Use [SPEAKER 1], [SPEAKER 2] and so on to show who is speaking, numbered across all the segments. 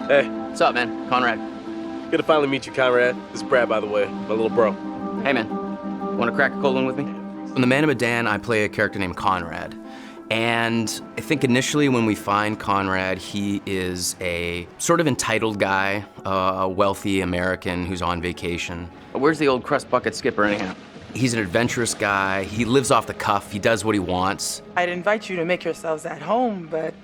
[SPEAKER 1] Hey.
[SPEAKER 2] What's up, man? Conrad.
[SPEAKER 1] Good to finally meet you, Conrad. This is Brad, by the way, my little bro.
[SPEAKER 2] Hey, man. Want to crack a cold one with me? In The Man of Medan, I play a character named Conrad. And I think initially when we find Conrad, he is a sort of entitled guy, a wealthy American who's on vacation. Where's the old crust bucket skipper anyhow? He's an adventurous guy. He lives off the cuff. He does what he wants.
[SPEAKER 3] I'd invite you to make yourselves at home, but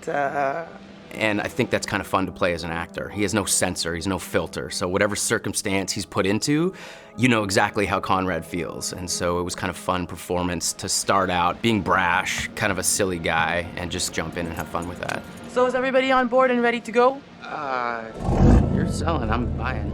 [SPEAKER 2] And I think that's kind of fun to play as an actor. He has no censor, he's no filter. So whatever circumstance he's put into, you know exactly how Conrad feels. And so it was kind of fun performance to start out being brash, kind of a silly guy, and just jump in and have fun with that.
[SPEAKER 3] So is everybody on board and ready to go?
[SPEAKER 2] You're selling, I'm buying.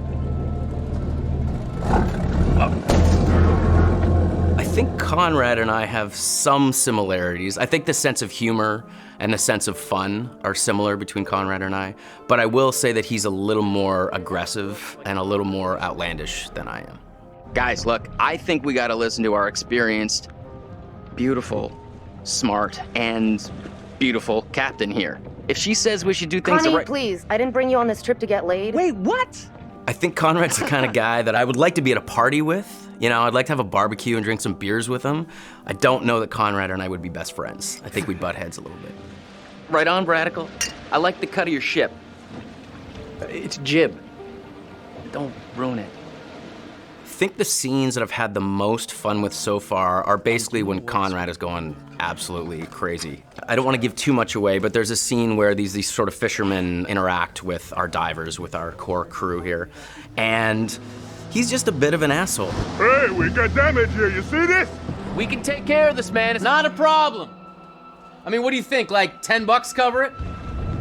[SPEAKER 2] I think Conrad and I have some similarities. I think the sense of humor and the sense of fun are similar between Conrad and I, but I will say that he's a little more aggressive and a little more outlandish than I am. Guys, look, I think we gotta listen to our experienced, beautiful, smart, and beautiful captain here. If she says we should do things
[SPEAKER 4] Connie,
[SPEAKER 2] right—
[SPEAKER 4] please, I didn't bring you on this trip to get laid.
[SPEAKER 3] Wait, what?
[SPEAKER 2] I think Conrad's the kind of guy that I would like to be at a party with. You know, I'd like to have a barbecue and drink some beers with him. I don't know that Conrad and I would be best friends. I think we'd butt heads a little bit. Right on, Bradical. I like the cut of your ship. It's jib. Don't ruin it. I think the scenes that I've had the most fun with so far are basically when Conrad is going absolutely crazy. I don't want to give too much away, but there's a scene where these sort of fishermen interact with our divers, with our core crew here, and he's just a bit of an asshole.
[SPEAKER 5] Hey, we got damage here, you see this?
[SPEAKER 6] We can take care of this, man. It's not a problem. I mean, what do you think, like $10 cover it?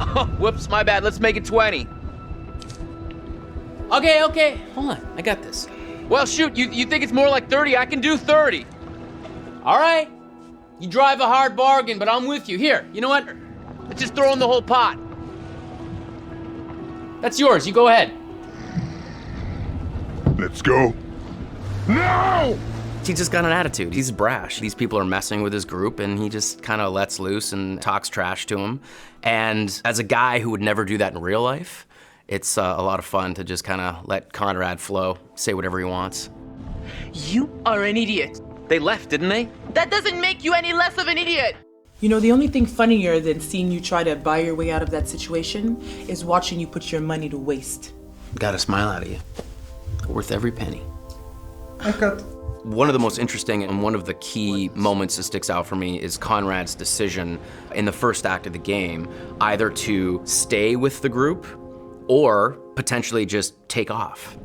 [SPEAKER 2] Oh, whoops, my bad. Let's make it 20.
[SPEAKER 6] Okay. Hold on, I got this.
[SPEAKER 2] Well, shoot, you think it's more like 30? I can do 30.
[SPEAKER 6] All right. You drive a hard bargain, but I'm with you. Here, you know what? Let's just throw in the whole pot. That's yours. You go ahead.
[SPEAKER 5] Let's go. No!
[SPEAKER 2] He's just got an attitude. He's brash. These people are messing with his group, and he just kind of lets loose and talks trash to them. And as a guy who would never do that in real life, it's a lot of fun to just kind of let Conrad flow, say whatever he wants.
[SPEAKER 3] You are an idiot.
[SPEAKER 2] They left, didn't they?
[SPEAKER 3] That doesn't make you any less of an idiot. You know, the only thing funnier than seeing you try to buy your way out of that situation is watching you put your money to waste.
[SPEAKER 2] Got a smile out of you. Worth every penny.
[SPEAKER 3] I got.
[SPEAKER 2] One of the most interesting and one of the key moments that sticks out for me is Conrad's decision in the first act of the game, either to stay with the group or potentially just take off.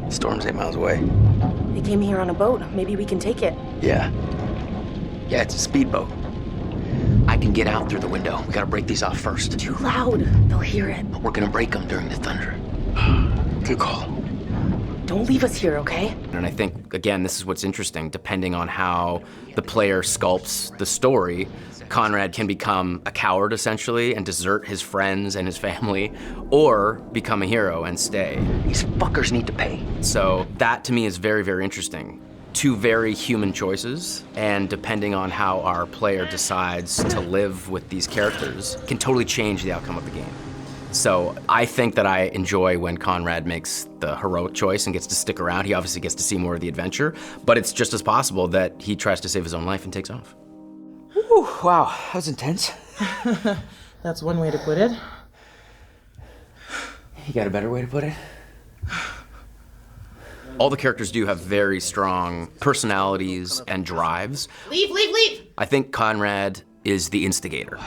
[SPEAKER 2] Storm's 8 miles away.
[SPEAKER 4] They came here on a boat. Maybe we can take it.
[SPEAKER 2] Yeah, it's a speedboat. I can get out through the window. We gotta break these off first.
[SPEAKER 4] Too loud. They'll hear it.
[SPEAKER 2] We're gonna break them during the thunder. Good call.
[SPEAKER 4] Don't leave us here, okay?
[SPEAKER 2] And I think, again, this is what's interesting. Depending on how the player sculpts the story, Conrad can become a coward, essentially, and desert his friends and his family, or become a hero and stay. These fuckers need to pay. So that, to me, is very, very interesting. Two very human choices, and depending on how our player decides to live with these characters, can totally change the outcome of the game. So I think that I enjoy when Conrad makes the heroic choice and gets to stick around. He obviously gets to see more of the adventure, but it's just as possible that he tries to save his own life and takes off.
[SPEAKER 6] Whew, wow, that was intense.
[SPEAKER 3] That's one way to put it.
[SPEAKER 6] You got a better way to put it?
[SPEAKER 2] All the characters do have very strong personalities and drives.
[SPEAKER 4] Leave!
[SPEAKER 2] I think Conrad is the instigator.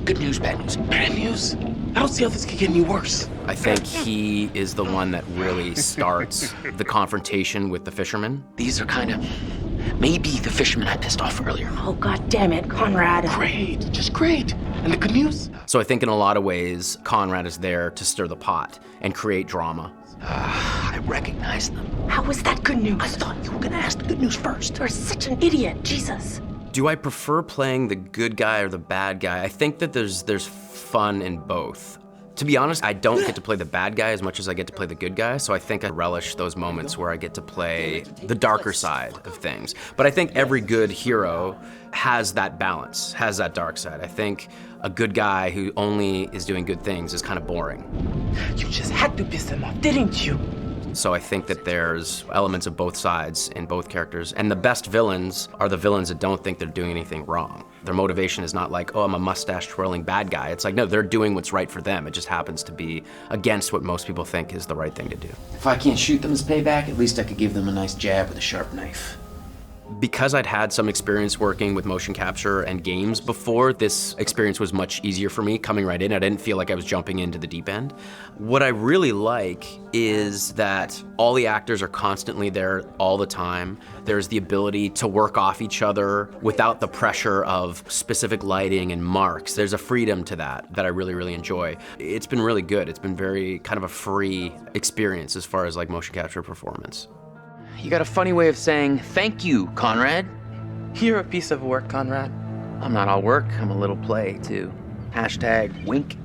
[SPEAKER 6] Good news, bad news. Bad news? I don't see how this could get any worse.
[SPEAKER 2] I think he is the one that really starts the confrontation with the fishermen.
[SPEAKER 6] These are kind of maybe the fishermen I pissed off earlier.
[SPEAKER 4] Oh, God damn it, Conrad.
[SPEAKER 6] Great, just great. And the good news?
[SPEAKER 2] So I think in a lot of ways, Conrad is there to stir the pot and create drama.
[SPEAKER 6] I recognize them.
[SPEAKER 4] How was that good news?
[SPEAKER 6] I thought you were gonna ask the good news first.
[SPEAKER 4] You're such an idiot, Jesus.
[SPEAKER 2] Do I prefer playing the good guy or the bad guy? I think that there's fun in both. To be honest, I don't get to play the bad guy as much as I get to play the good guy, so I think I relish those moments where I get to play the darker side of things. But I think every good hero has that balance, has that dark side. I think a good guy who only is doing good things is kind of boring.
[SPEAKER 3] You just had to piss them off, didn't you?
[SPEAKER 2] So I think that there's elements of both sides in both characters. And the best villains are the villains that don't think they're doing anything wrong. Their motivation is not like, oh, I'm a mustache twirling bad guy. It's like, no, they're doing what's right for them. It just happens to be against what most people think is the right thing to do.
[SPEAKER 7] If I can't shoot them as payback, at least I could give them a nice jab with a sharp knife.
[SPEAKER 2] Because I'd had some experience working with motion capture and games before, this experience was much easier for me coming right in. I didn't feel like I was jumping into the deep end. What I really like is that all the actors are constantly there all the time. There's the ability to work off each other without the pressure of specific lighting and marks. There's a freedom to that I really, really enjoy. It's been really good. It's been very kind of a free experience as far as like motion capture performance.
[SPEAKER 7] You got a funny way of saying thank you, Conrad.
[SPEAKER 3] You're a piece of work, Conrad.
[SPEAKER 7] I'm not all work, I'm a little play, too. #wink.